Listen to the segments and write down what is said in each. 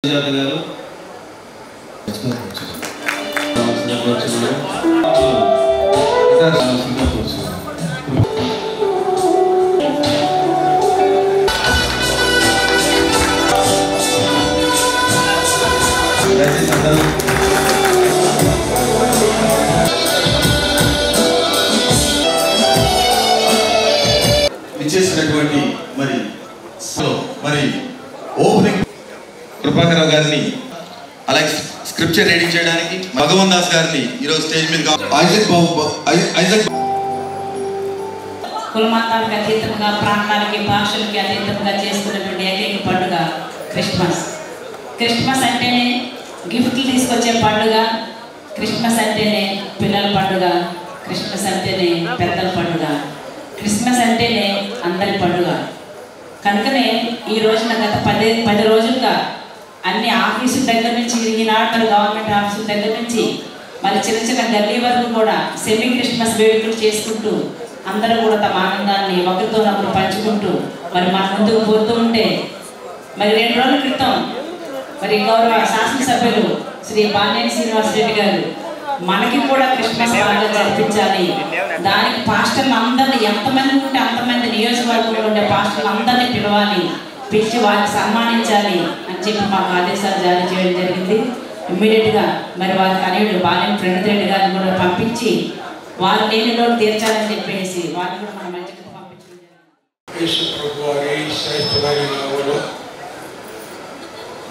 గారు ఇచ్చేసినటువంటి మరి ఓపెనింగ్ కృపాకర్ గారిని అలాగే స్క్రిప్చర్ రీడింగ్ చేయడానికి భగవంత్ దాస్ గారిని ఈరోజు స్టేజ్ మీద కులమతాలకు అతీతంగా ప్రాంతాలకి భాషలకి అతీతంగా చేసుకున్నటువంటి ఏకైక పండుగ క్రిస్మస్. క్రిస్మస్ అంటేనే గిఫ్ట్లు తీసుకొచ్చే పండుగ, క్రిస్మస్ అంటేనే పిల్లల పండుగ, క్రిస్మస్ అంటేనే పెద్దల పండుగ, క్రిస్మస్ అంటేనే అందరి పండుగ. కనుకనే ఈ రోజున గత 10 రోజులుగా అన్ని ఆఫీసుల దగ్గర నుంచి ఈనాడు గవర్నమెంట్ ఆఫీసుల దగ్గర నుంచి మరి చిన్న చిన్న గల్లీ వరకు కూడా సెమీ క్రిస్మస్ వేడుకలు చేసుకుంటూ అందరూ కూడా తమ ఆనందాన్ని ఒకరితోనొకరు పంచుకుంటూ మరి మన ముందుకు పోతూ ఉంటే మరి 2 రోజుల క్రితం మరి గౌరవ శాసనసభ్యులు శ్రీ బాలినేని శ్రీనివాసరెడ్డి గారు మనకి కూడా క్రిస్మస్ బాగా జరిపించాలి, దానికి పాస్టర్లు అందరినీ ఎంతమంది ఉంటే అంతమంది నియోజకవర్గంలో ఉండే పాస్టర్లు అందరినీ పిలిచి వారిని సన్మానించాలి అని చెప్పి మాకు ఆదేశాలు జారీ చేయడం జరిగింది. ఇమ్మీడియట్గా మరి వారి కనీయుడు బాలినేని ప్రణతిరెడ్డి గారిని కూడా పంపించి వారు లేని లోటు తీర్చాలని చెప్పేసి వారిని కూడా మన మంచిగా పంపించడం జరిగింది.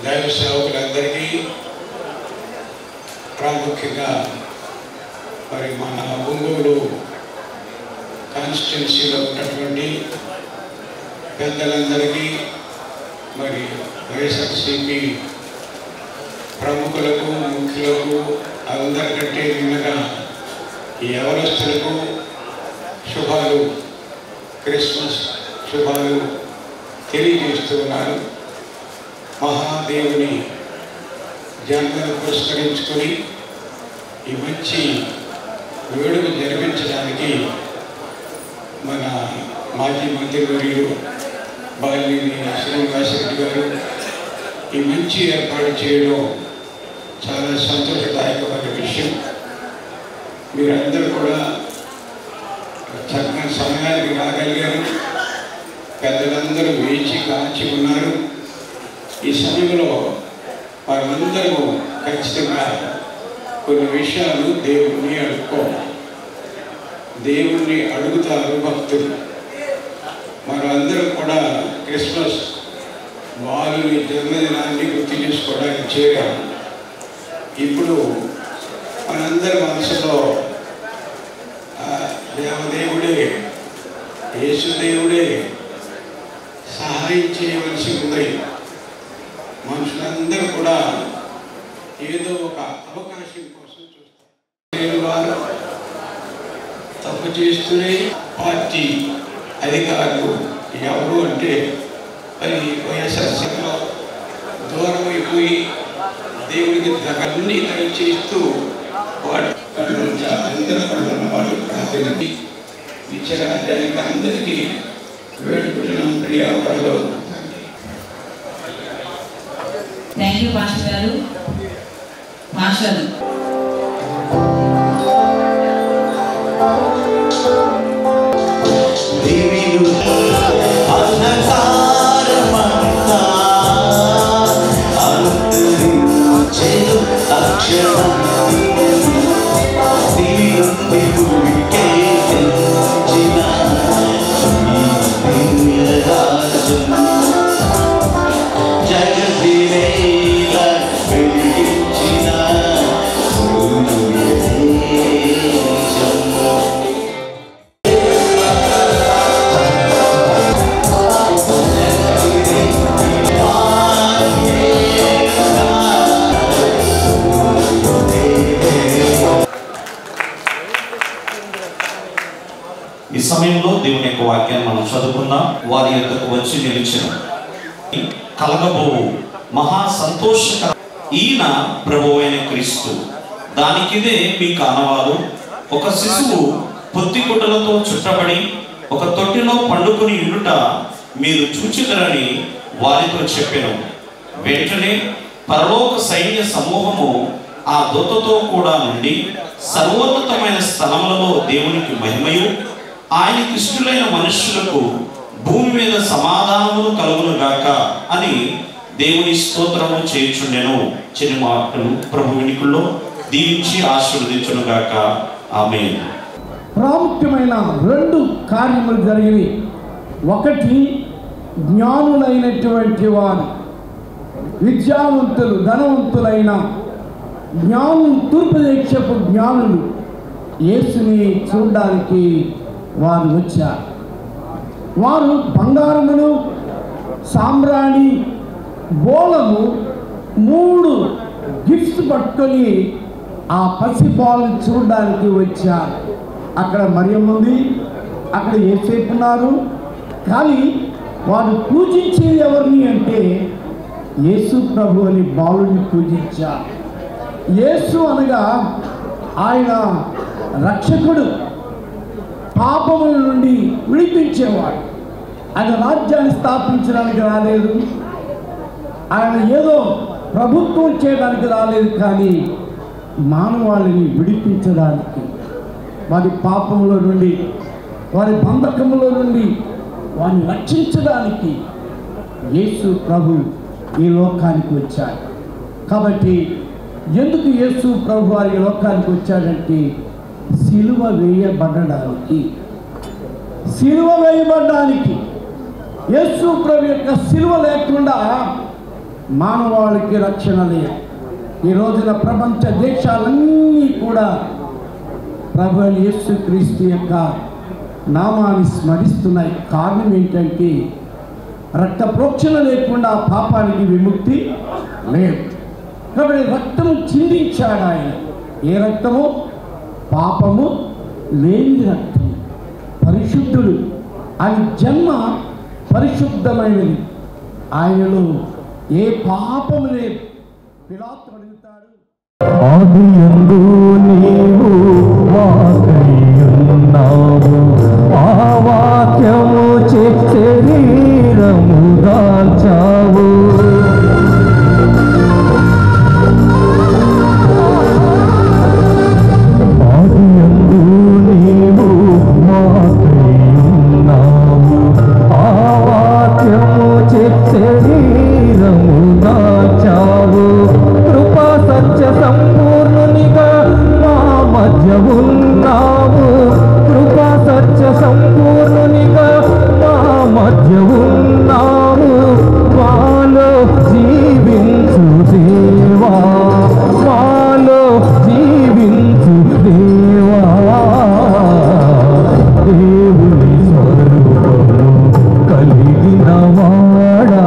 దైవ సేవకులందరికీ ప్రాముఖ్యంగా మరి మన ఒంగోలు కాన్స్టిట్యున్సీలో ఉన్నటువంటి పెద్దలందరికీ మరి వైఎస్ఆర్సీపీ ప్రముఖులకు ముఖ్యులకు అందరికంటే నిన్నగా ఈ యవనస్తులకు శుభాలు, క్రిస్మస్ శుభాలు తెలియజేస్తూ ఉన్నారు. మహాదేవుని జన్మను పురస్కరించుకొని ఈ మంచి వేడుక జరిపించడానికి మన మాజీ మంత్రివర్యులు బాలినేని శ్రీనివాసరెడ్డి గారు ఈ మంచి ఏర్పాటు చేయడం చాలా సంతోషదాయకమైన విషయం. మీరందరూ కూడా చక్కని సమయానికి రాగలిగారు. పెద్దలందరూ వేచి కాచి ఉన్నారు. ఈ సమయంలో వారందరూ ఖచ్చితంగా కొన్ని విషయాలు దేవుణ్ణి అడుగుతారు భక్తులు. మనందరూ కూడా క్రిస్మస్ బాలుని జన్మదినాన్ని గుర్తు చేసుకోవడానికి చేరాము. ఇప్పుడు మనందరి మనసులో దేవదేవుడే, యేసుదేవుడే సహాయం చేయవలసి ఉంది. మనుషులందరూ కూడా ఏదో ఒక అవకాశం కోసం చూస్తారు. వారు తప్పు చేస్తూనే పార్టీ అధికారులు ఎవరు అంటే మరి వైఎస్ఆర్సీలో దూరం అయిపోయి దేవుడికి అన్ని దయచేస్తూ వాడు ప్రార్థనకి విచారానికి అందరికీ వేడుకుంటున్నాం. ప్రియాపడలో థ్యాంక్ యూ పాస్టర్ గారు. పాస్టర్ ఈ సమయంలో దేవుని యొక్క వాక్యాన్ని మనం చదువుకుందాం. వారి యొద్దకు వచ్చి నిలిచిన కలగబోవు మహా సంతోషకర ఈయన ప్రభువైన క్రీస్తు, దానికిదే మీ కానవాలు. ఒక శిశువు పొత్తిగుడ్డలతో చుట్టబడి ఒక తొట్టిలో పండుకొని ఉండుట మీరు చూచిదరని వారితో చెప్పెను. వెంటనే పరలోక సైన్య సమూహము ఆ దూతతో కూడా నుండి సర్వోన్నతమైన స్థలములలో దేవునికి మహిమయు ఆయనకి ఇష్టలైన మనుష్యులకు భూమి మీద సమాధానములు కలుగును గాక అని దేవుని స్తోత్రము చేయుచుండెను. చిన్న మాటలు ప్రభు వినికుల్లో దీవించి ఆశీర్వదించును గాక. ఆమేన్. ప్రాముఖ్యమైన 2 కార్యములు జరిగినవి. ఒకటి, జ్ఞానులైనటువంటి వారు, విద్యావంతులు, ధనవంతులైన జ్ఞానులు, తూర్పుదేశపు జ్ఞానులు యేసుని చూడడానికి వారు వచ్చారు. వారు బంగారమును, సాంబ్రాణి, బోళము 3 గిఫ్ట్స్ పట్టుకొని ఆ పసిబాలను చూడడానికి వచ్చారు. అక్కడ మరియమ్మ ఉంది, అక్కడ యేసేపు ఉన్నారు. కానీ వారు పూజించేది ఎవరిని అంటే యేసు ప్రభు అని బాలుని పూజించారు. యేసు అనగా ఆయన రక్షకుడు, పాపముల నుండి విడిపించేవాడు. ఆయన రాజ్యాన్ని స్థాపించడానికి రాలేదు, ఆయన ఏదో ప్రభుత్వం చేయడానికి రాలేదు, కానీ మానవాళిని విడిపించడానికి, వారి పాపముల నుండి, వారి బంధకముల నుండి వారిని రక్షించడానికి యేసు ప్రభు ఈ లోకానికి వచ్చాడు. కాబట్టి ఎందుకు యేసు ప్రభు వారి లోకానికి వచ్చాడంటే సిలువ వేయబడడానికి. సిలువ వేయబడడానికి. యేసు ప్రభు యొక్క సిలువ లేకుండా మానవాళికి రక్షణ లేదు. ఈ రోజున ప్రపంచ దేశాలన్నీ కూడా ప్రభు యేసు క్రీస్తు యొక్క నామాన్ని స్మరిస్తున్నాయి. కారణం ఏంటంటే రక్త ప్రోక్షణ లేకుండా పాపానికి విముక్తి లేదు. కాబట్టి రక్తము చిందించాడు ఆయన. ఏ రక్తము? పాపము లేని రక్తము. పరిశుద్ధుడు. ఆయన జన్మ పరిశుద్ధమైనది. ఆయనలో ఏ పాపము లేదు. పిలాతు అడుగుతాడు, ఆదియందు నీవు వాకయ్యున్నావు, ఆ వాక్యము శరీరము దాల్చావు. ఆదియందు నీవు వాకయ్యున్నావు, ఆ వాక్యము శరీరము దాల్చావు. కృపా సత్య సంపూర్ణునిగా మా మధ్య ఉన్నావు. కృపా సత్య సంపూర్ణునిగా మా మధ్య ఉన్నావు. మాలో జీవించు దేవా, మాలో జీవించు దేవా. దేవుని స్వరూపము కలిగిన వాడా,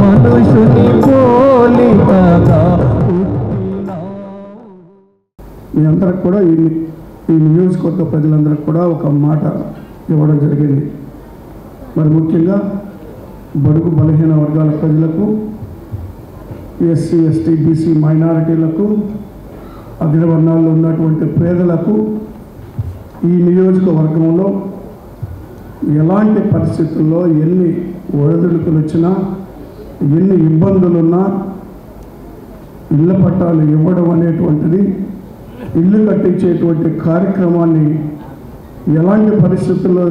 మనుషుని పోలికగా పుట్టినావు. మీ అందరికి కూడా ఈ నియోజకవర్గ ప్రజలందరికీ కూడా ఒక మాట ఇవ్వడం జరిగింది. మరి ముఖ్యంగా బడుగు బలహీన వర్గాల ప్రజలకు, ఎస్సీ ఎస్టీ బీసీ మైనారిటీలకు, అగ్రవర్ణాల్లో ఉన్నటువంటి పేదలకు ఈ నియోజకవర్గంలో ఎలాంటి పరిస్థితుల్లో ఎన్ని ఒడిదుడుకులు వచ్చినా, ఎన్ని ఇబ్బందులున్నా ఇళ్ల పట్టాలు ఇవ్వడం అనేటువంటిది, ఇల్లు కట్టించేటువంటి కార్యక్రమాన్ని ఎలాంటి పరిస్థితుల్లో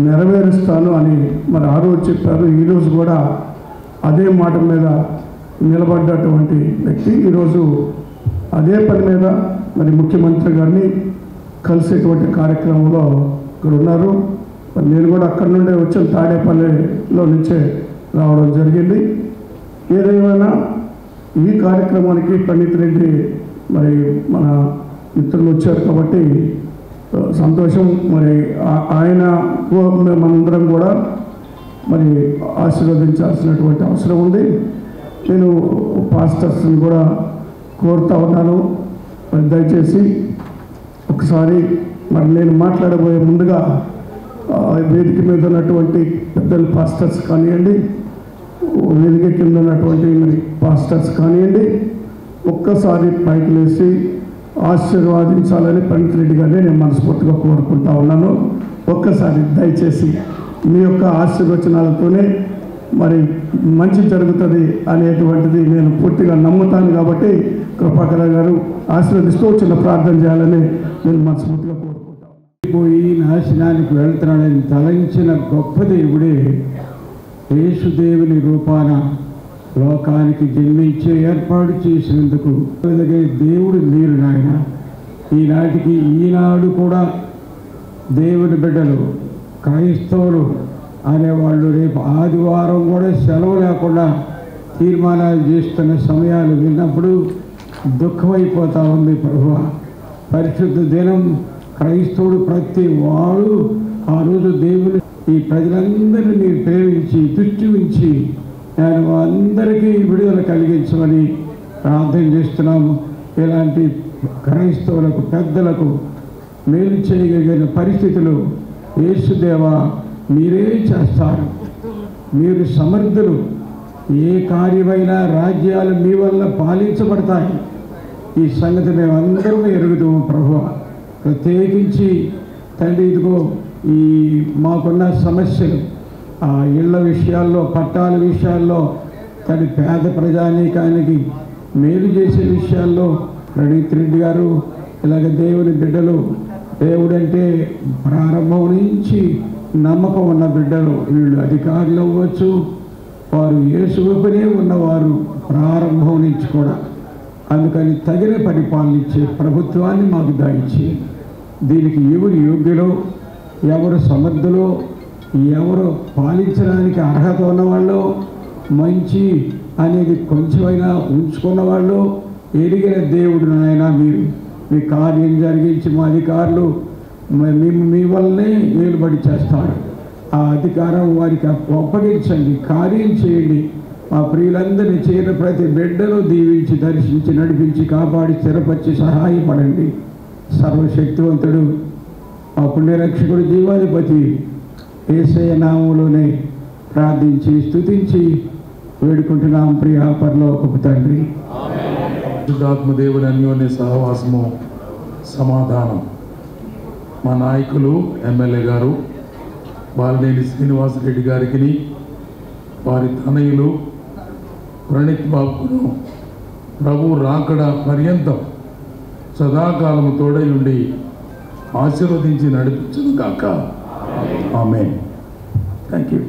నెరవేరుస్తాను అని మరి ఆ రోజు చెప్పారు. ఈరోజు కూడా అదే మాట మీద నిలబడ్డటువంటి వ్యక్తి ఈరోజు అదే పని మీద మరి ముఖ్యమంత్రి గారిని కలిసేటువంటి కార్యక్రమంలో ఇక్కడ ఉన్నారు. మరి నేను కూడా అక్కడి నుండే వచ్చిన తాడేపల్లిలో నుంచే రావడం జరిగింది. ఏదేమైనా ఈ కార్యక్రమానికి పండిత్ రెడ్డి మరి మన మిత్రులు వచ్చారు కాబట్టి సంతోషం. మరి ఆయన మనందరం కూడా మరి ఆశీర్వదించాల్సినటువంటి అవసరం ఉంది. నేను పాస్టర్స్ని కూడా కోరుతా ఉన్నాను, మరి దయచేసి ఒకసారి మరి నేను మాట్లాడబోయే ముందుగా వేదిక మీద ఉన్నటువంటి పెద్దలు పాస్టర్స్ కానివ్వండి, వేదిక కింద ఉన్నటువంటి మరి పాస్టర్స్ కానివ్వండి, ఒక్కసారి పైకి లేచి ఆశీర్వాదించాలని పండిత్ రెడ్డి గారిని నేను మనస్ఫూర్తిగా కోరుకుంటా ఉన్నాను. ఒక్కసారి దయచేసి మీ యొక్క ఆశీర్వచనాలతోనే మరి మంచి జరుగుతుంది అనేటువంటిది నేను పూర్తిగా నమ్ముతాను. కాబట్టి కృపాకర్ గారు ఆశీర్వదిస్తూ చిన్న ప్రార్థన చేయాలని నేను మనస్ఫూర్తిగా కోరుకుంటాను. పోయి నాశనానికి వెళ్తున్నాడని తలంచిన గొప్ప దేవుడే యేసుదేవుని రూపాన లోకానికి జన్మించే ఏర్పాటు చేసినందుకు దేవుడు మీరు నాయన. ఈనాడు కూడా దేవుని బిడ్డలు క్రైస్తవులు అనేవాళ్ళు రేపు ఆదివారం కూడా సెలవు లేకుండా తీర్మానాలు చేస్తున్న సమయాలు విన్నప్పుడు దుఃఖమైపోతూ ఉంది ప్రభువా. పరిశుద్ధ దినం క్రైస్తవుడు ప్రతి వాడు ఆ రోజు దేవుని ఈ ప్రజలందరినీ మీరు ప్రేమించి దృష్టి ఉంచి నేను అందరికీ విడుదల కలిగించమని ప్రార్థన చేస్తున్నాము. ఇలాంటి క్రైస్తవులకు పెద్దలకు మేలు చేయగలిగిన పరిస్థితులు యేసుదేవా మీరే చేస్తారు. మీరు సమర్థులు. ఏ కార్యమైనా రాజ్యాలు మీ వల్ల పాలించబడతాయి. ఈ సంగతి మేమందరం ఎరుగుతాము ప్రభువా. ప్రత్యేకించి తండ్రి ఇదిగో ఈ మాకున్న సమస్యలు ఆ ఇళ్ల విషయాల్లో పట్టాల విషయాల్లో తన పేద ప్రజానీకానికి మేలు చేసే విషయాల్లో ప్రణీత్ రెడ్డి గారు ఇలాగ దేవుని బిడ్డలు దేవుడంటే ప్రారంభం నుంచి నమ్మకం ఉన్న బిడ్డలు వీళ్ళు అధికారులు అవ్వచ్చు, వారు యేసు వైపునే ఉన్నవారు ప్రారంభం నుంచి కూడా. అందుకని తగిన పరిపాలన ఇచ్చే ప్రభుత్వాన్ని మాకు దయచేయండి. దీనికి ఎవరు యోగ్యులో ఎవరు సమర్థులో ఎవరు పాలించడానికి అర్హత ఉన్నవాళ్ళు మంచి అనేది కొంచెమైనా ఉంచుకున్న వాళ్ళు ఎరిగిన దేవుడు నాయన మీరు మీ కార్యం జరిగించి మా అధికారులు మీ వల్లనే నిలబడి చేస్తారు. ఆ అధికారం వారికి అప్పగించండి, కార్యం చేయండి. మా ప్రియులందరినీ చేరిన ప్రతి బిడ్డను దీవించి దర్శించి నడిపించి కాపాడి స్థిరపరిచి సహాయపడండి. సర్వశక్తివంతుడు ఆ పుణ్యరక్షకుడు జీవాధిపతి యేసయ్య నామములోనే ప్రార్థించి స్తుతించి వేడుకుంటున్నాం ప్రియ పరలోకపు తండ్రి. శుద్ధాత్మదేవుని అన్యోన్య సహవాసము సమాధానం మా నాయకులు ఎమ్మెల్యే గారు బాలినేని శ్రీనివాసరెడ్డి గారికి వారి తనయులు ప్రణీత్ బాబును ప్రభు రాకడ పర్యంతం సదాకాలము తోడై ఉండి ఆశీర్వదించి నడిపించును గాక. ఆమేన్. Thank you.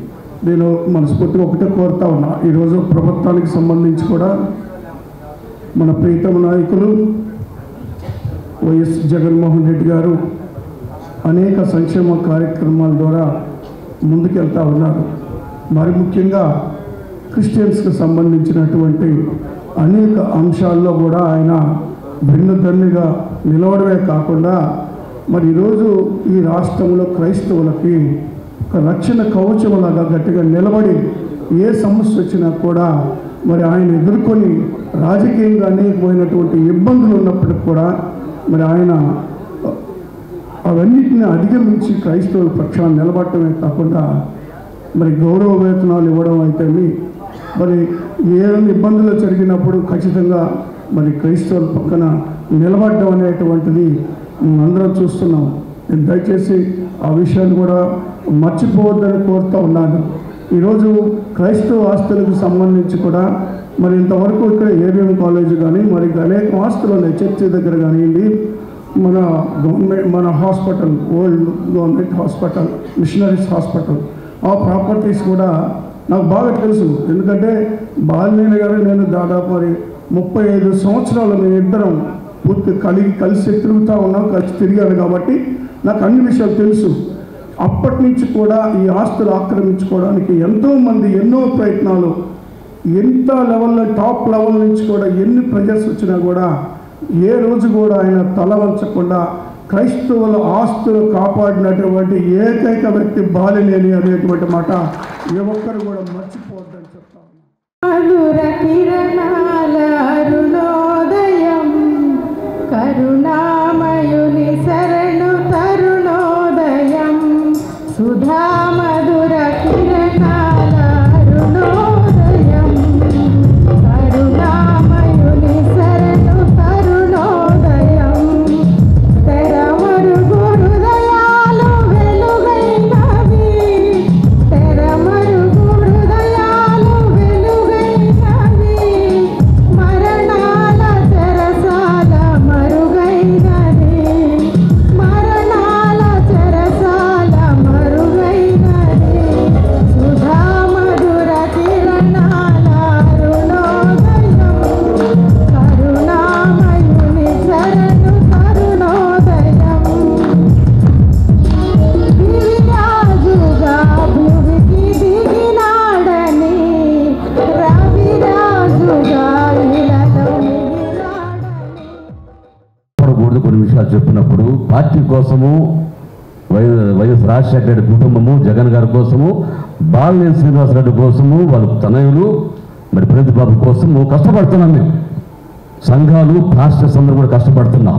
నేను మనస్ఫూర్తిగా ఒకటే కోరుతా ఉన్నా. ఈరోజు ప్రభుత్వానికి సంబంధించి కూడా మన ప్రీతమ నాయకులు వైఎస్ జగన్మోహన్ రెడ్డి గారు అనేక సంక్షేమ కార్యక్రమాల ద్వారా ముందుకెళ్తూ ఉన్నారు. మరి ముఖ్యంగా క్రిస్టియన్స్కి సంబంధించినటువంటి అనేక అంశాల్లో కూడా ఆయన భిన్నధర్మిగా నిలవడమే కాకుండా మరి ఈరోజు ఈ రాష్ట్రంలో క్రైస్తవులకి ఒక రక్షణ కవచంలాగా గట్టిగా నిలబడి ఏ సమస్య వచ్చినా కూడా మరి ఆయన ఎదుర్కొని రాజకీయంగా అనేకమైనటువంటి ఇబ్బందులు ఉన్నప్పటికి కూడా మరి ఆయన అవన్నిటిని అధిగమించి క్రైస్తవుల పక్షాన్ని నిలబడటమే కాకుండా మరి గౌరవ వేతనాలు ఇవ్వడం అయితే మరి ఏ ఇబ్బందులు జరిగినప్పుడు ఖచ్చితంగా మరి క్రైస్తవుల పక్కన నిలబడడం అనేటువంటిది అందరం చూస్తున్నాం. నేను దయచేసి ఆ విషయాన్ని కూడా మర్చిపోవద్దని కోరుతూ ఉన్నాను. ఈరోజు క్రైస్తవ ఆస్తులకు సంబంధించి కూడా మరి ఇంతవరకు ఇక్కడ ఏబిఎం కాలేజ్ కానీ మరి అనేక ఆస్తులు ఉన్నాయి. చర్చి దగ్గర కానివ్వండి, మన గవర్నమెంట్ మన hospital old government hospital missionaries hospital ఆ ప్రాపర్టీస్ కూడా నాకు బాగా తెలుసు. ఎందుకంటే బాలినేని గారు నేను దాదాపు మరి 35 సంవత్సరాలు మేము ఇద్దరం పూర్తి కలిసి తిరుగుతూ ఉన్నాం, కలిసి తిరిగాను కాబట్టి నాకు అన్ని విషయాలు తెలుసు. అప్పటి నుంచి కూడా ఈ ఆస్తులు ఆక్రమించుకోవడానికి ఎంతోమంది ఎన్నో ప్రయత్నాలు, ఎంత లెవెల్లో టాప్ లెవెల్ నుంచి కూడా ఎన్ని ప్రెజర్స్ వచ్చినా కూడా ఏ రోజు కూడా ఆయన తల వంచకుండా క్రైస్తవుల ఆస్తులు కాపాడినటువంటి ఏకైక వ్యక్తి బాలినేని అనేటువంటి మాట ఏ ఒక్కరు కూడా మర్చిపోవద్దని చెప్తాను. మధుర కిరణాల అరుణోదయం కరుణామయుని శరణు తరుణోదయం సుధా మధుర కిరణాల అరుణోదయం కరుణామయుని శరణు తరుణోదయం తెరమరుగు హృదయాలు వెలుగైనవి తెరమరుగు హృదయాలు సార్ చెప్పినప్పుడు పార్టీ కోసము వైఎస్ రాజశేఖర రెడ్డి కుటుంబము, జగన్ గారి కోసము, బాలినేని శ్రీనివాసరెడ్డి కోసము, వాళ్ళ తనయులు, మరి ప్రతిబాబు కోసము కష్టపడుతున్నాం మేము. సంఘాలు, పాస్టర్స్ అందరూ కూడా కష్టపడుతున్నాం.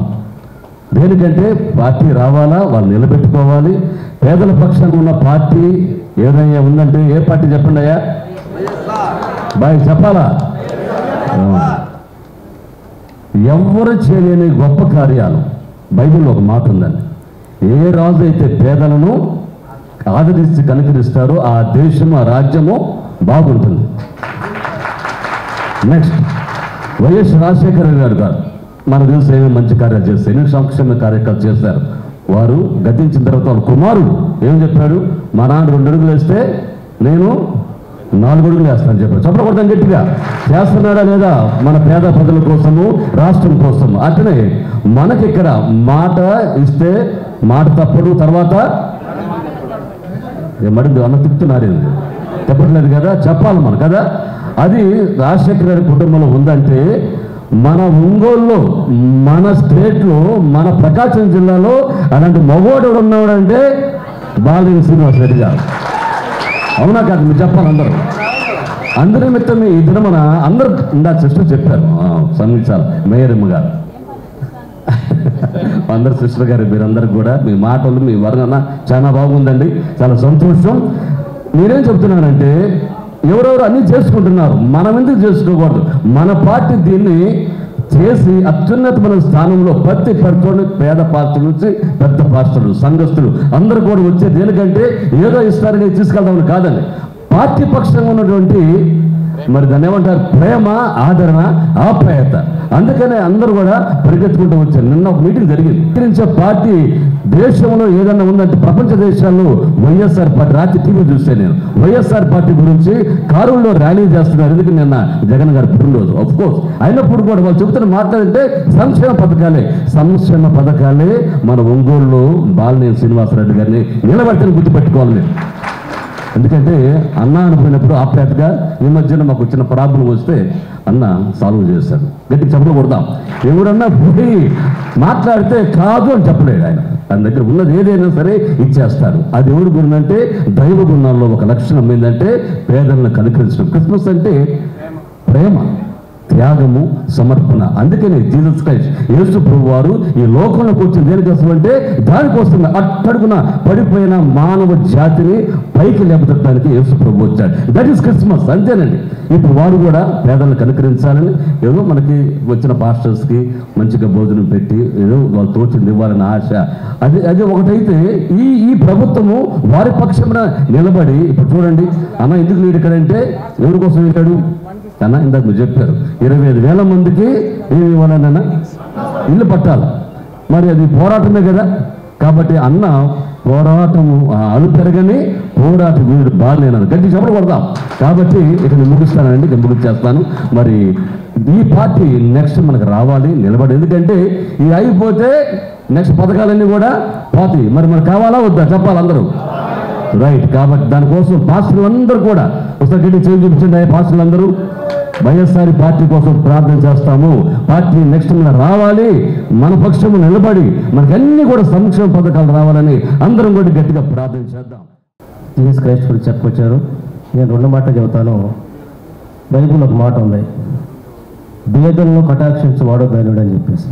దేనికంటే పార్టీ రావాలా, వాళ్ళు నిలబెట్టుకోవాలి. పేదల పక్షంగా ఉన్న పార్టీ ఏదైనా ఉందంటే ఏ పార్టీ చెప్పండి అయ్యా, బాయ్ చెప్పాలా? ఎవరు చేయలేని గొప్ప కార్యాలు. బైబిల్లో ఒక మాట ఉందండి, ఏ రాజు అయితే పేదలను ఆదరించి కనికరిస్తారో ఆ దేశము, ఆ రాజ్యము బాగుంటుంది. నెక్స్ట్ వైఎస్ రాజశేఖర గారు మనకు తెలిసి ఏమేమి మంచి కార్యాలు చేస్తారు, ఎన్ని సంక్షేమ కార్యక్రమాలు చేశారు. వారు గతించిన తర్వాత వాళ్ళ కుమారుడు ఏం చెప్పాడు, మా నాన్న 2 అడుగులు వేస్తే నేను 4 అడుగులు వేస్తానని చెప్పాడు. చెప్పకూడదని గట్టిగా చేస్తున్నాడా లేదా మన పేద ప్రజల కోసము, రాష్ట్రం కోసము. అట్లనే మనకి ఇక్కడ మాట ఇస్తే మాట తప్పడు, తర్వాత మడి అన్న తిప్పుతున్నారు, చెప్పట్లేదు కదా, చెప్పాలి మనం కదా. అది రాజశేఖర గారి కుటుంబంలో ఉందంటే మన ఒంగోలులో, మన స్టేట్లో, మన ప్రకాశం జిల్లాలో అలాంటి మగోడు ఉన్నాడంటే బాలినేని శ్రీనివాసరెడ్డి గారు. అవునా కాదు? మీరు చెప్పాలి అందరి నిమిత్తం ఈ దినమన అందరూ ఇందాక సిస్టర్ చెప్పారు, సంగీతాలు మేయరమ్మ గారు, అందరు సిస్టర్ గారు, మీరందరికి కూడా మీ మాటలు, మీ వర్ణన చాలా బాగుందండి, చాలా సంతోషం. మీరేం చెప్తున్నారంటే ఎవరెవరు అన్నీ చేసుకుంటున్నారు, మనం ఎందుకు చేసుకోకూడదు? మన పార్టీ దీన్ని చేసి అత్యున్నతమైన స్థానంలో ప్రతి పడుకొని పేద పాస్టర్ నుంచి పెద్ద పాస్టర్లు, సంఘస్థులు అందరూ కూడా వచ్చే దేనికంటే ఏదో ఇస్తారని తీసుకెళ్దామని కాదండి. పార్టీ పక్షంగా ఉన్నటువంటి మరి దాన్ని ఏమంటారు, ప్రేమ, ఆదరణ, ఆప్యాయత. అందుకనే అందరూ కూడా పరిగెత్తుకుంటూ వచ్చారు. నిన్న ఒక మీటింగ్ జరిగింది. పార్టీ దేశంలో ఏదన్నా ఉందంటే ప్రపంచ దేశాల్లో వైఎస్ఆర్ పార్టీ. రాత్రి టీవీ చూస్తే నేను వైఎస్ఆర్ పార్టీ గురించి కారుల్లో ర్యాలీ చేస్తున్నారు. ఎందుకు నిన్న జగన్ గారి పుట్టినరోజు. ఆఫ్ కోర్స్ అయినప్పుడు కూడా వాళ్ళు చెబుతున్న మాట్లాడితే సంక్షేమ పథకాలే మన ఒంగోలులో బాలినేని శ్రీనివాసరెడ్డి గారిని నిలబెట్టని గుర్తుపెట్టుకోవాలి. ఎందుకంటే అన్న అనుకున్నప్పుడు ఆప్యాయతగా ఈ మధ్యన మాకు వచ్చిన ప్రాబ్లం వస్తే అన్న సాల్వ్ చేశాడు. గట్టి చెప్పకూడదాం. ఎవరన్నా పోయి మాట్లాడితే కాదు అని చెప్పలేడు ఆయన. తన దగ్గర ఉన్నది ఏదైనా సరే ఇచ్చేస్తాడు. అది ఎవరి గుణం అంటే దైవ గుణాల్లో ఒక లక్షణం ఏంటంటే పేదలను కనికరించడం. క్రిస్మస్ అంటే ప్రేమ, త్యాగము, సమర్పణ. అందుకని జీసస్ క్రైస్ట్ యేసు ప్రభు వారు ఈ లోకంలోకి వచ్చిన దేనికోసం అంటే దానికోసం అట్టడుగున పడిపోయిన మానవ జాతిని పైకి లేపడానికి యేసు ప్రభు వచ్చాడు. That is Christmas. అంతేనండి. ఇప్పుడు వారు కూడా పేదలను కనుకరించాలని ఏదో మనకి వచ్చిన పాస్టర్స్కి మంచిగా భోజనం పెట్టి ఏదో వాళ్ళు తోచింది ఇవ్వాలని ఆశ. అది ఒకటైతే ఈ ప్రభుత్వము వారి పక్షమున నిలబడి ఇప్పుడు చూడండి అన్న ఎందుకు లేడు ఇక్కడంటే ఎవరి కోసం వెళ్ళాడు అన్న? ఇందాక మీరు చెప్పారు 25,000 మందికి ఏమి ఇవ్వాలన్నా ఇల్లు పట్టాలి. మరి అది పోరాటమే కదా. కాబట్టి అన్న పోరాటము అలు పెరగని పోరాట వీడు బాగాలేనని గట్టి చెప్పకూడదాం. కాబట్టి ఇక నేను ముగిస్తానండి, ఇక ముగిస్తాను. మరి ఈ పార్టీ నెక్స్ట్ మనకు రావాలి, నిలబడి. ఎందుకంటే ఇది అయిపోతే నెక్స్ట్ పథకాలన్నీ కూడా పోతాయి. మరి మనకు కావాలా వద్దా చెప్పాలి అందరూ, రైట్? కాబట్టి దానికోసం పాస్టర్లందరూ కూడా ఒకసారి గట్టి చేయి చూపించండి. పాస్టర్లందరూ వైఎస్ఆర్ పార్టీ కోసం ప్రార్థన చేస్తాము. పార్టీ నెక్స్ట్ మన రావాలి, మన పక్షము నిలబడి మనకి అన్ని కూడా సంక్షేమ పథకాలు రావాలని అందరం కూడా గట్టిగా ప్రార్థన చేద్దాం. జీసస్ క్రైస్ట్ గురించి చెప్పుకొచ్చారు. నేను 2 మాటలు చెబుతాను. బైబిల్ ఒక మాట ఉంది, భేదలను కటాక్షించి వాడో ధైర్యుడు అని చెప్పేసి.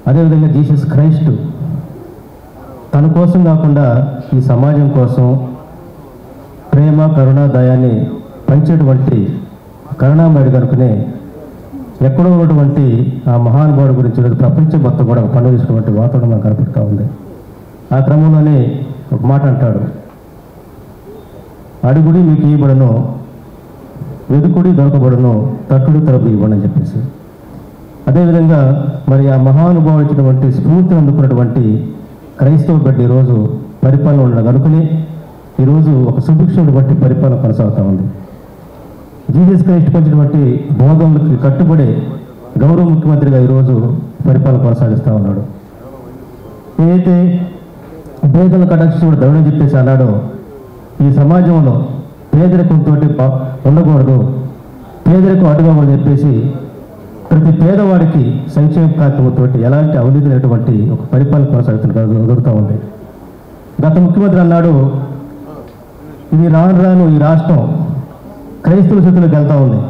అదేవిధంగా జీసస్ క్రైస్ట్ తన కోసం కాకుండా ఈ సమాజం కోసం ప్రేమ, కరుణ, దయాన్ని పంచేటువంటి కరుణామయుడు కనుకనే ఎక్కడో ఉన్నటువంటి ఆ మహానుభావుడు గురించి ప్రపంచం మొత్తం కూడా పండుగ చేసినటువంటి వాతావరణం మనకు కనపడుతూ ఉంది. ఆ క్రమంలోనే ఒక మాట అంటాడు, అడుగుడి మీకు ఇవ్వబడును, వెదుకుడి దొరకబడును, తట్టుడు తరపు ఇవ్వడం అని చెప్పేసి. అదేవిధంగా మరి ఆ మహానుభావుడు ఇచ్చినటువంటి స్ఫూర్తిని అందుకున్నటువంటి క్రైస్తవ బిడ్డ ఈరోజు పరిపాలన ఉండడం కనుకనే ఈరోజు ఒక సుభిక్షుడు బట్టి పరిపాలన కొనసాగుతూ ఉంది. జీసస్ క్రైస్ట్ పంచినటువంటి బోధనలకు కట్టుబడే గౌరవ ముఖ్యమంత్రిగా ఈరోజు పరిపాలన కొనసాగిస్తూ ఉన్నాడు. ఏదైతే పేదల కటాక్షించుడు దౌడని చెప్పేసి అన్నాడో, ఈ సమాజంలో పేదరికంతో ఉండకూడదు, పేదరికం అడ్డుకోమని చెప్పేసి ప్రతి పేదవాడికి సంక్షేమ కార్యక్రమంతో ఎలాంటి అవినీతి లేనటువంటి ఒక పరిపాలన కొనసాగుతూ ఉంది. గత ముఖ్యమంత్రి అన్నాడు, ఇది రాను రాను ఈ రాష్ట్రం క్రైస్తవుల చేతులకు వెళ్తూ ఉంది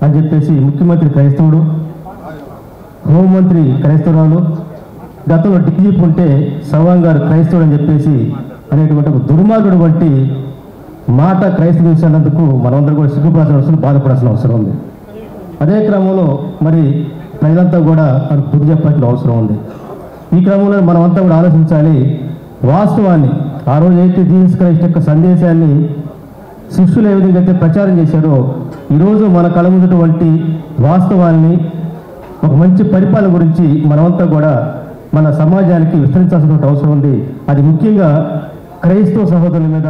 అని చెప్పేసి. ముఖ్యమంత్రి క్రైస్తవుడు, హోంమంత్రి క్రైస్తవురాలు, గతంలో డిగ్రీప్ ఉంటే సవాంగ్ గారు క్రైస్తవుడు అని చెప్పేసి అనేటువంటి ఒక దుర్మార్గుడు వంటి మాట క్రైస్తవ విషయాలందుకు మనమందరూ కూడా సిగ్గుపడాల్సిన అవసరం, బాధపడాల్సిన అవసరం ఉంది. అదే క్రమంలో మరి ప్రజలంతా కూడా మనకు బుద్ధి చెప్పాల్సిన అవసరం ఉంది. ఈ క్రమంలో మనమంతా కూడా ఆలోచించాలి వాస్తవాన్ని. ఆ రోజు అయితే జీసస్ క్రైస్ట్ యొక్క సందేశాన్ని శిష్యులు ఏ విధంగా అయితే ప్రచారం చేశారో, ఈరోజు మన కళ ముందుటువంటి వాస్తవాన్ని, ఒక మంచి పరిపాలన గురించి మనమంతా కూడా మన సమాజానికి విస్తరించాల్సిన అవసరం ఉంది. అది ముఖ్యంగా క్రైస్తవ సహోదరుల మీద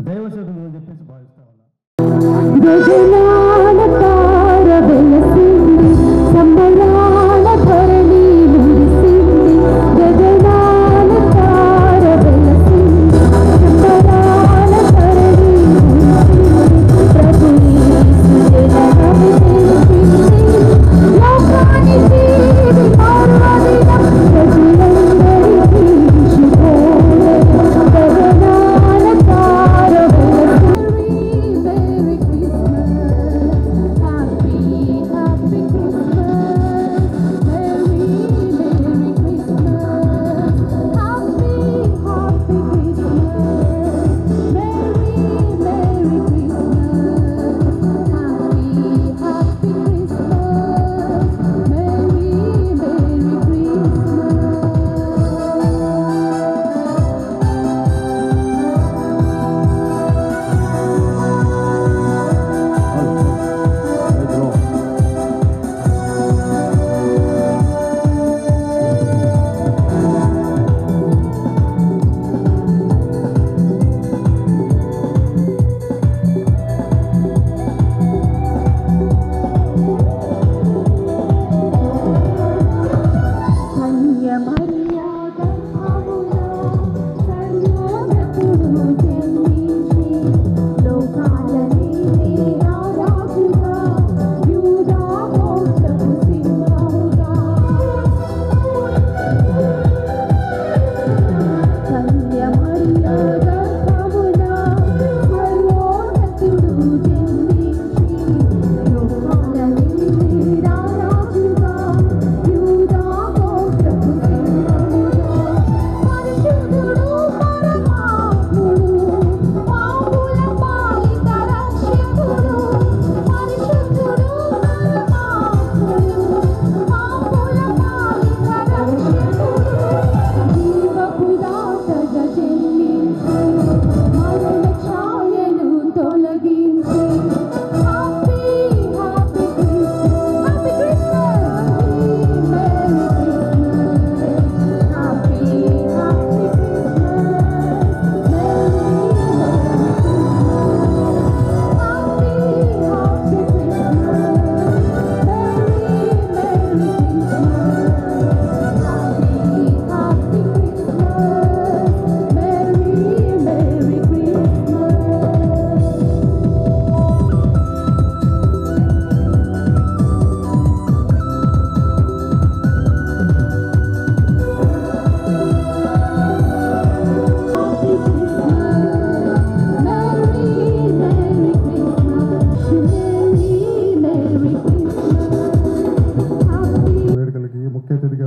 దైవ సేవకులు అని చెప్పేసి భావిస్తా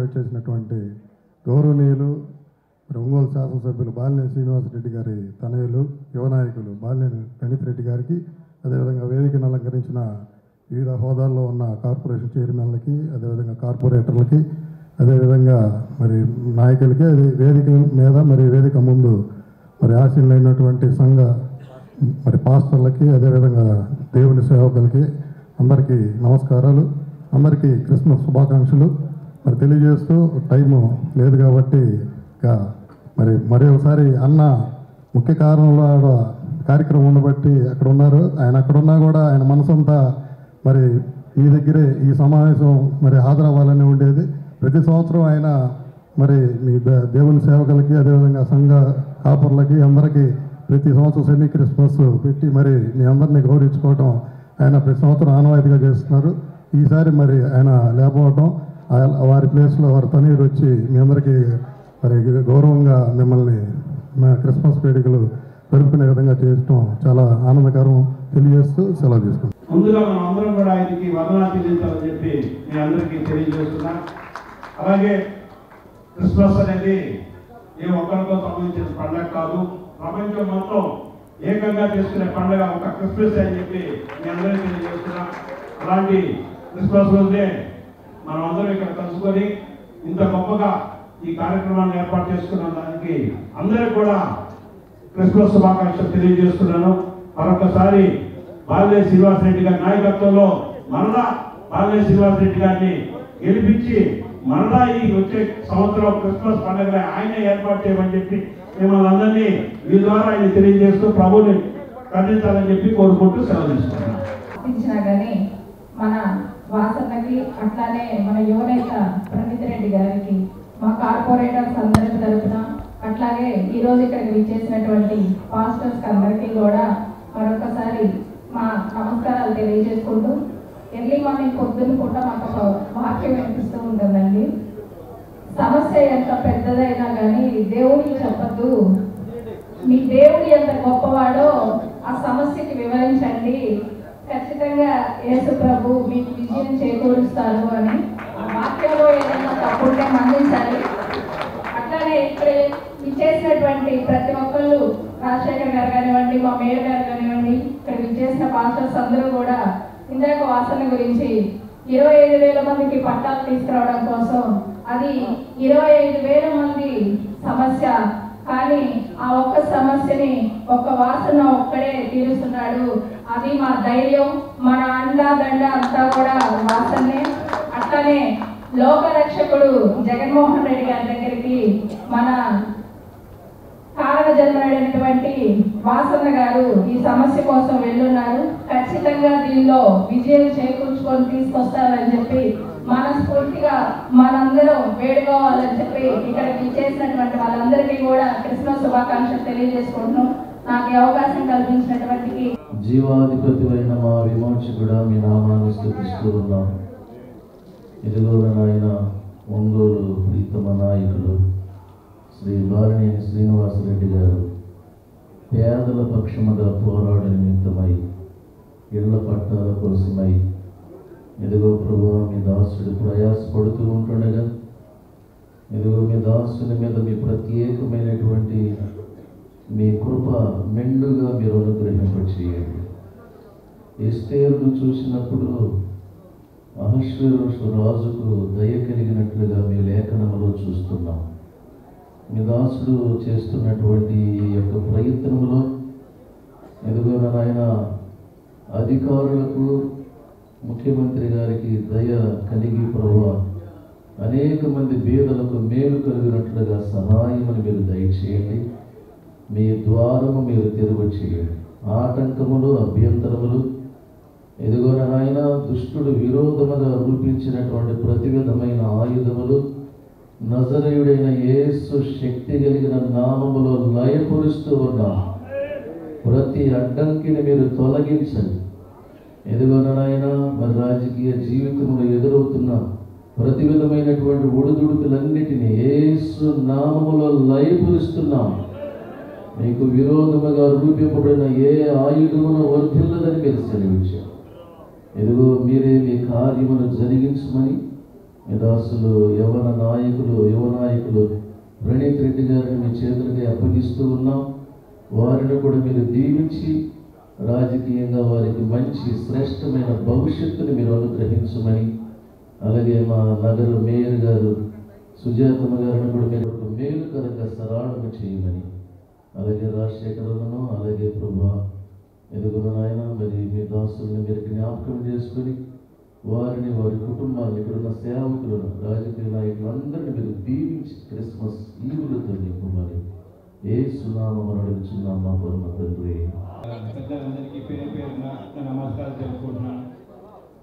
వచ్చేసినటువంటి గౌరవనీయులు ఒంగోలు శాసనసభ్యులు బాలినేని శ్రీనివాసరెడ్డి గారి తనయులు యువనాయకులు బాలినేని గణిత్ రెడ్డి గారికి, అదేవిధంగా వేదికను అలంకరించిన వివిధ హోదాల్లో ఉన్న కార్పొరేషన్ చైర్మన్లకి, అదేవిధంగా కార్పొరేటర్లకి, అదేవిధంగా మరి నాయకులకి, అది వేదిక మీద మరి వేదిక ముందు మరి ఆశీనులైనటువంటి సంఘ మరి పాస్టర్లకి, అదేవిధంగా దేవుని సేవకులకి అందరికీ నమస్కారాలు. అందరికీ క్రిస్మస్ శుభాకాంక్షలు మరి తెలియజేస్తూ, టైము లేదు కాబట్టి ఇక మరి ఒకసారి అన్న ముఖ్య కారణంలో కార్యక్రమం ఉండబట్టి అక్కడ ఉన్నారు. ఆయన అక్కడున్నా కూడా ఆయన మనసంతా మరి మీ దగ్గరే ఈ సమావేశం మరి హాజరవ్వాలని ఉండేది. ప్రతి సంవత్సరం ఆయన మరి మీ దేవుని సేవకులకి, అదేవిధంగా సంఘ కాపర్లకి అందరికీ ప్రతి సంవత్సరం సెమీ క్రిస్మస్ పెట్టి మరి మీ అందరినీ గౌరవించుకోవడం ఆయన ప్రతి సంవత్సరం ఆనవాయితీగా చేస్తున్నారు. ఈసారి మరి ఆయన లేకపోవటం వారి ప్లేస్లో వారి తనయుడు వచ్చి మీ అందరికీ మరి గౌరవంగా మిమ్మల్ని మా క్రిస్మస్ వేడుకలు జరుపుకునే విధంగా చేయడం చాలా ఆనందకరం తెలియజేస్తూ సెలవు తీసుకుంటాం. ముందుగా మనం అందరం కూడా ఆయనకి వందనాలు చెల్లించాలని చెప్పి మీ అందరికీ తెలియజేస్తున్నా. అలాగే క్రిస్మస్ అనేది ఏ ఒక్కరితో సంబంధించిన పండుగ కాదు, ప్రపంచం మొత్తం ఏకంగా చేసుకునే పండుగ ఒక క్రిస్మస్ అని చెప్పి మీ అందరికీ తెలియజేస్తున్నా. అలాంటి క్రిస్మస్ రోజే మనం అందరం ఇక్కడ కలుసుకొని ఇంత గొప్పగా ఈ కార్యక్రమాన్ని ఏర్పాటు చేసుకున్న దానికి అందరికీ కూడా క్రిస్మస్ శుభాకాంక్షలు తెలియజేస్తున్నాను. మరొకసారి బాలినేని శ్రీనివాసరెడ్డి గారి నాయకత్వంలో మరలా బాలినేని శ్రీనివాసరెడ్డి గారిని గెలిపించి మరలా ఈ వచ్చే సంవత్సరం క్రిస్మస్ పండుగ ఆయనే ఏర్పాటు చేయమని చెప్పి మిమ్మల్ని అందరినీ మీ ద్వారా ఆయన తెలియజేస్తూ ప్రభుని ఖండించాలని చెప్పి కోరుకుంటూ సెలవు తీసుకున్నాను. కానీ మన వాసన్నకి అట్లానే మన యువనేత ప్రణీత్ రెడ్డి గారికి మా కార్పొరేటర్స్ అందరి తరఫున అట్లాగే ఈరోజు ఇక్కడికి విచ్చేసినటువంటి పాస్టర్స్ అందరికీ కూడా మరొకసారి మా నమస్కారాలు తెలియజేసుకుంటూ ఎర్లీ మార్నింగ్ పొద్దున్న పూట మాకు ఒక వాక్యం వినిపిస్తూ ఉంటుందండి. సమస్య ఎంత పెద్దదైనా కానీ దేవుడికి చెప్పద్దు, మీ దేవుడు ఎంత గొప్పవాడో ఆ సమస్యకి వివరించండి, ఖచ్చితంగా యేసు ప్రభు మీకు విజయం చేకూరుస్తారు అని. ఆ వాక్యంలో ఏదైనా తప్పుంటే మన్నించాలి. అట్లానే ఇక్కడ విచ్చేసినటువంటి ప్రతి ఒక్కళ్ళు రాజశేఖర్ గారు కానివ్వండి, మా మేయర్ గారు కానివ్వండి, ఇక్కడ విచ్చేసిన పాస్టర్స్ అందరూ కూడా ఇందాక వాసన గురించి 25,000 మందికి పట్టాలు తీసుకురావడం కోసం అది 25,000 మంది సమస్య, కానీ ఆ ఒక్క సమస్యని ఒక్క వాసన ఒక్కడే తీరుస్తున్నాడు. అది మా ధైర్యం, మన అండాదండ అంతా కూడా వాసనే. అట్లనే లోకరక్షకుడు జగన్మోహన్ రెడ్డి గారి దగ్గరికి మన కారణ జన్మైనటువంటి వాసన్న గారు ఈ సమస్య కోసం వెళ్ళున్నారు. ఖచ్చితంగా దీనిలో విజయం చేకూర్చుకొని తీసుకొస్తారని చెప్పి మనస్ఫూర్తిగా మనందరం వేడుకోవాలని చెప్పి ఇక్కడికి చేసినటువంటి వాళ్ళందరికీ కూడా క్రిస్మస్ శుభాకాంక్షలు తెలియజేసుకుంటున్నాం. నాకు అవకాశం కల్పించినటువంటి జీవాధిపతి అయిన మా విమోచకుడా మీ నామాన్ని స్తుతిస్తూ ఉన్నాం. ఇదిగో నాయన ఒంగోలు ప్రీతమ నాయకులు శ్రీ బాలినేని శ్రీనివాసరెడ్డి గారు పేదల పక్షముగా పోరాడే నిమిత్తమై ఇళ్ల పట్టాల కోసమై ఇదిగో ప్రభువా మీ దాసుడు ప్రయాసపడుతూ ఉంటుండగా ఇదిగో మీ దాసుని మీద మీ ప్రత్యేకమైనటువంటి మీ కృప మెండుగా మీరు అనుగ్రహింపచేయండి. ఎస్తేరును చూసినప్పుడు అహశ్వేరోషు రాజుకు దయ కలిగినట్లుగా మీ లేఖనములో చూస్తున్నాం. మీ దాసుడు చేస్తున్నటువంటి ఈ యొక్క ప్రయత్నంలో ఎదుగు నాయన అధికారులకు ముఖ్యమంత్రి గారికి దయ కలిగి ప్రభువా అనేక మంది బీదలకు మేలు కలిగినట్లుగా సహాయమని మీరు దయచేయండి. మీ ద్వారము మీరు తెరువ చేయండి. ఆటంకములు అభ్యంతరములు ఎదుగో నాయన దుష్టుడు విరోధముగా రూపించినటువంటి ప్రతి విధమైన ఆయుధములు నజరేయుడైన యేసు శక్తి కలిగిన నామములో లయపరుస్తూ ఉన్నాం. ప్రతి అడ్డంకిని మీరు తొలగించండి. ఎదుగో నాయన మరి రాజకీయ జీవితంలో ఎదురవుతున్న ప్రతి విధమైనటువంటి ఒడిదుడుకులన్నిటినీ యేసు నామములో లయపరుస్తున్నాం. మీకు విరోధముగా రూపింపబడిన ఏ ఆయుధమును వర్ధిల్లదని మీరు సెలవించారు. ఎదుగో మీరే మీ కార్యమును జరిగించమని మీ దాసులు యువ నాయకులు ప్రణీత్ రెడ్డి గారిని మీ చేతులకి అప్పగిస్తూ ఉన్నాం. వారిని కూడా మీరు దీవించి రాజకీయంగా వారికి మంచి శ్రేష్టమైన భవిష్యత్తుని మీరు అనుగ్రహించమని, అలాగే మా నగర మేయర్ గారు సుజాతమ్మ గారిని కూడా మీరు మేలుకరంగా సరాళము చేయమని, అలాగే రాజశేఖరులను అలాగే ప్రభా ఎదుగున నాయన మరి మీ దాసులను మీరు జ్ఞాపకం చేసుకొని వారిని వారి కుటుంబాన్ని ఇక్కడున్న సేవకులను రాజకీయ నాయకులందరినీ మీరు దీవించి క్రిస్మస్ ఈవులతో నీకు మరి యేసు నామమున అడుగుచున్నాం మా పరమ తండ్రి. పెద్దలందరికీ పేరు పేరున నమస్కారం తెలుపుకుంటున్నాను.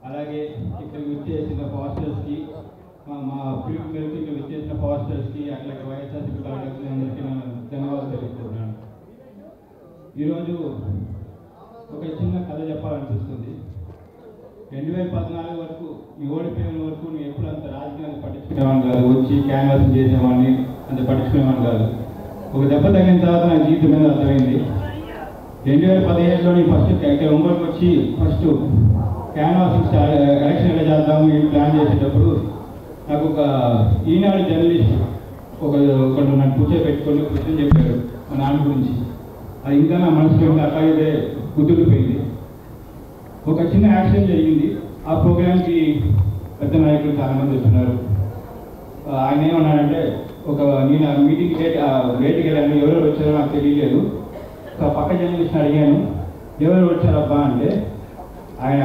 అలాగే ఇక్కడ విచ్చేసిన పాస్టర్స్కి మా ఫీల్డ్ మెల్కి విచ్చేసిన పాస్టర్స్కి అట్లాగే వైఎస్ఆర్సీపీ కార్యకర్తలు అందరికీ ధన్యవాదాలు తెలుపుకుంటున్నాను. ఈరోజు ఒక చిన్న కథ చెప్పాలనిపిస్తుంది. 2014 వరకు నీ ఓడిపోయిన వరకు నేను ఎప్పుడు అంత రాజకీయాలు పట్టించుకునేవాడిని కాదు, వచ్చి క్యాన్వాస్ చేసేవాడిని, అంత పట్టించుకునేవాడిని కాదు. ఒక దెబ్బ తగిన తర్వాత నా జీవితం మీద అర్థమైంది. 2017లో నేను ఫస్ట్ ఇక్కడ ఒంగోలుకి వచ్చి ఫస్ట్ క్యాన్వాస్ ఎలక్షన్ ఎలా చేద్దాము ఈ ప్లాన్ చేసేటప్పుడు నాకు ఒక ఈనాడు జర్నలిస్ట్ ఒకళ్ళు నన్ను కూర్చోబెట్టుకొని క్వశ్చన్ చెప్పారు మా నాన్న గురించి. అది ఇంకా నా మనసులో అట్లాగే గుర్తుకుపోయింది. ఒక చిన్న యాక్సిడెంట్ జరిగింది. ఆ ప్రోగ్రామ్కి పెద్ద నాయకులు చాలామంది వస్తున్నారు. ఆయన ఏమన్నాడంటే నేను ఆ మీటింగ్కి లేట్కి వెళ్ళాను, ఎవరెవరు వచ్చారో నాకు తెలియలేదు. ఒక పక్క జర్నలిస్ట్ని అడిగాను, ఎవరు వచ్చారబ్బా అంటే ఆయన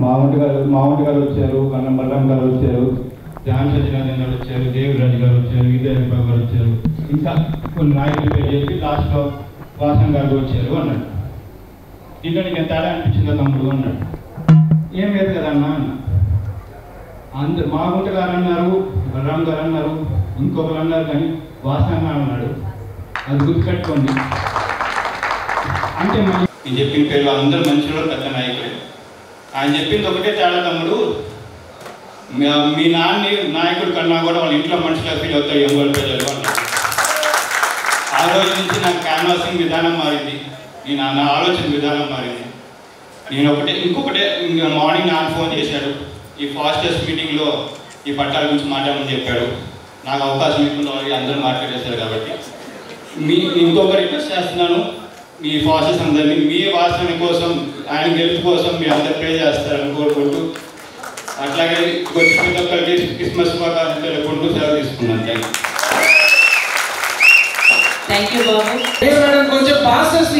మావంటి గారు వచ్చారు, కన్నం బలరాం గారు వచ్చారు, ధ్యాన్ సత్యనారాయణ గారు వచ్చారు, దేవరాజు గారు వచ్చారు, విద్యాబాబు గారు వచ్చారు, ఇంకా కొన్ని నాయకులు పేరు చెప్పి లాస్ట్లో వాసన్ గారు వచ్చారు అన్నాడు. ఇంకా నీకు ఎంత తేడా అనిపించిందో తమ్ముడు అన్నాడు. ఏం లేదు కదన్నా అన్న. అందరు మాగుంట గారు అన్నారు, బలరాం గారు అన్నారు, ఇంకొకరు అన్నారు, కానీ వాసన్ గారు అన్నాడు. అది గుర్తుపెట్టుకోండి. అంటే నేను చెప్పిన పేర్లు అందరూ మంచి వాళ్ళు, పెద్ద నాయకులే. ఆయన చెప్పింది ఒకటే తేడా తమ్ముడు, మీ నాన్న నాయకుడు కన్నా కూడా వాళ్ళ ఇంట్లో మనుషులుగా ఫీల్ అవుతాయి ఒంగోలు ప్రజలు అన్నారు. ఆ రోజు నుంచి నాకు క్యాన్వాసింగ్ విధానం మారింది, నా ఆలోచన విధానం మారింది. నేను ఇంకొకటే మార్నింగ్ నాన్న ఫోన్ చేశాడు, ఈ ఫాస్టెస్ట్ మీటింగ్లో ఈ పట్టాల గురించి మాట్లాడమని చెప్పాడు. నాకు అవకాశం ఇస్తున్న వాళ్ళు అందరూ మాట్లాడేశారు. కాబట్టి ఇంకొక రిక్వెస్ట్ చేస్తున్నాను, మీ ఫాస్టెస్ అందరినీ మీ వాసన కోసం, ఆయన గెలుపు కోసం మీ అందరు ప్రే చేస్తారని కోరుకుంటూ, అట్లాగే వచ్చి ప్రతి ఒక్కరికి క్రిస్మస్ శుభాకాంక్షలు తెలుపుకుంటూ సెలవు తీసుకున్నాను. థ్యాంక్ యూ బాబు. కొంచెం పాస్టర్స్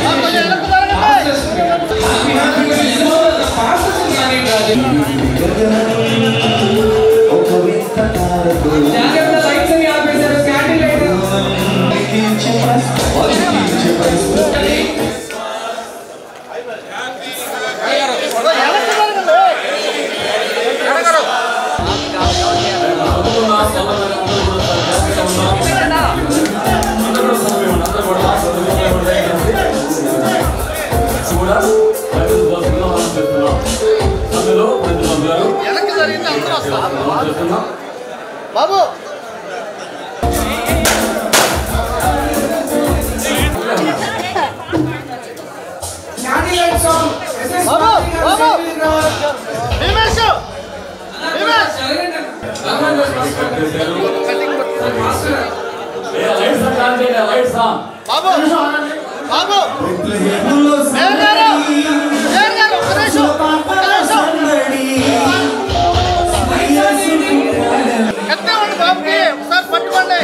పక్కన జాగ్రత్త, లైట్స్ అని ఆపేశారు, క్యాండిల్ లైట్. బాబు పట్టుకోండి.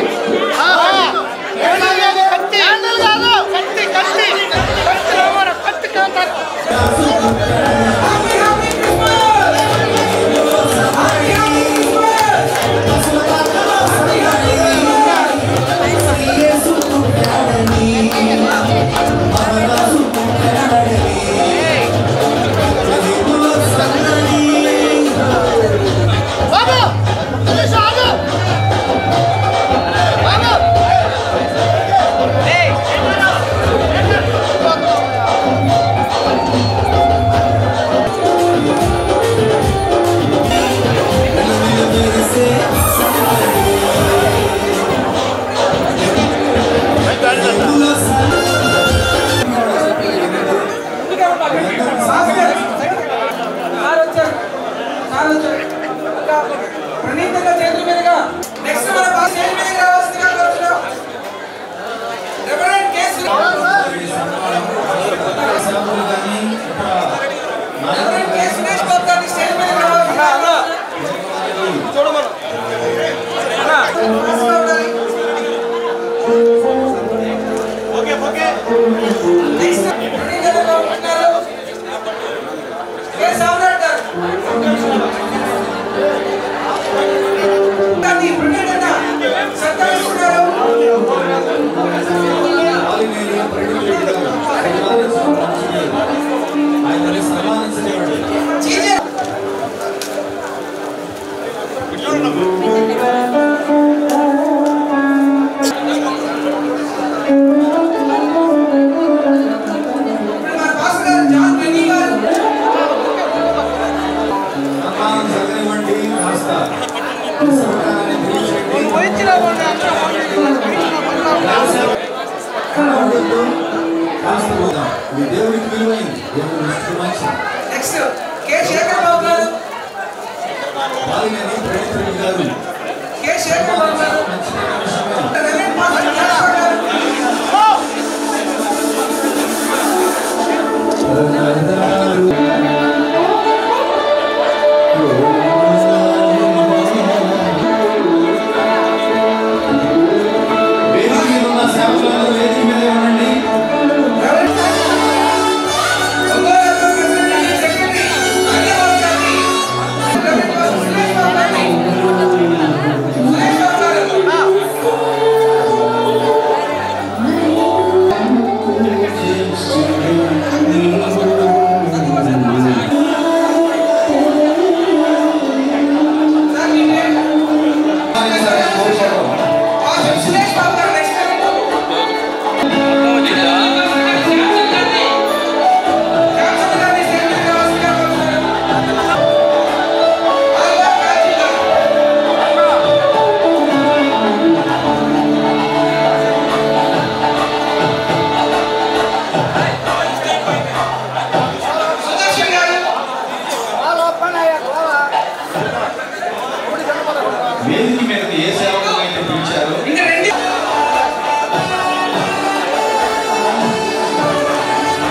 ప్రణీతంగా చేతుల మీదుగా నెక్స్ట్ మన స్టేజ్ మీదకి రావాల్సిందిగా కోరుతున్నాం. రెవరెండ్ కేసు సురేష్ బాబు గారిని స్టేజ్ మీదకి రావాల్సిందిగా చూడమను. ఓకే ఓకే నెక్స్ట్ ప్రణీతంగా ఉంటున్నారు కే సామ్రాట్ గారు. దేవుడికి విలువైంది, దేవుడు ఇష్టమైన నెక్స్ట్ కే శేఖర్ బాబు గారు, బాలినేని ప్రణీత్ రెడ్డి గారు, కే శేఖర్ బాబు గారు, రెవెన్యూ మాస్టర్ రాజశేఖర్ గారు, వేదిక మీదకి ఏ సేవకులు అయితే పిలిచారో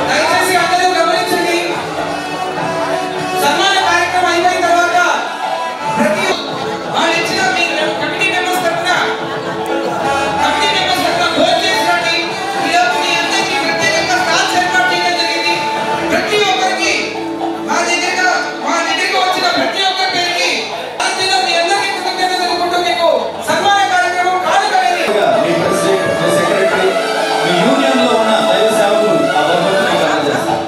దయచేసి అందరూ గమనించండి. సన్మాన కార్యక్రమం అయిపోయిన తర్వాత ప్రతి వాళ్ళు ఇచ్చిన మీ కమిటీ మెంబర్స్ తరఫున భోజనం చేసినట్టు ఈరోజు మీ అందరికీ ప్రత్యేకంగా స్టాల్స్ ఏర్పాటు చేయడం జరిగింది. ప్రతి ఒక్కరికి మా దగ్గరికి వచ్చిన ప్రతి ఒక్కరి పేరుకి మీ అందరికీ కృతజ్ఞతలు తెలుపుకుంటూ మీకు సన్మాన కార్యక్రమం కానుకనేది మీ ప్రెసిడెంట్, మీ సెక్రటరీ, మీ యూనియన్ లో ఉన్న దైవ సేవకులు ఆ బహుమతిని అందజేస్తారు.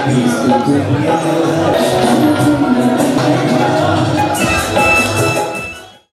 క్రీస్తు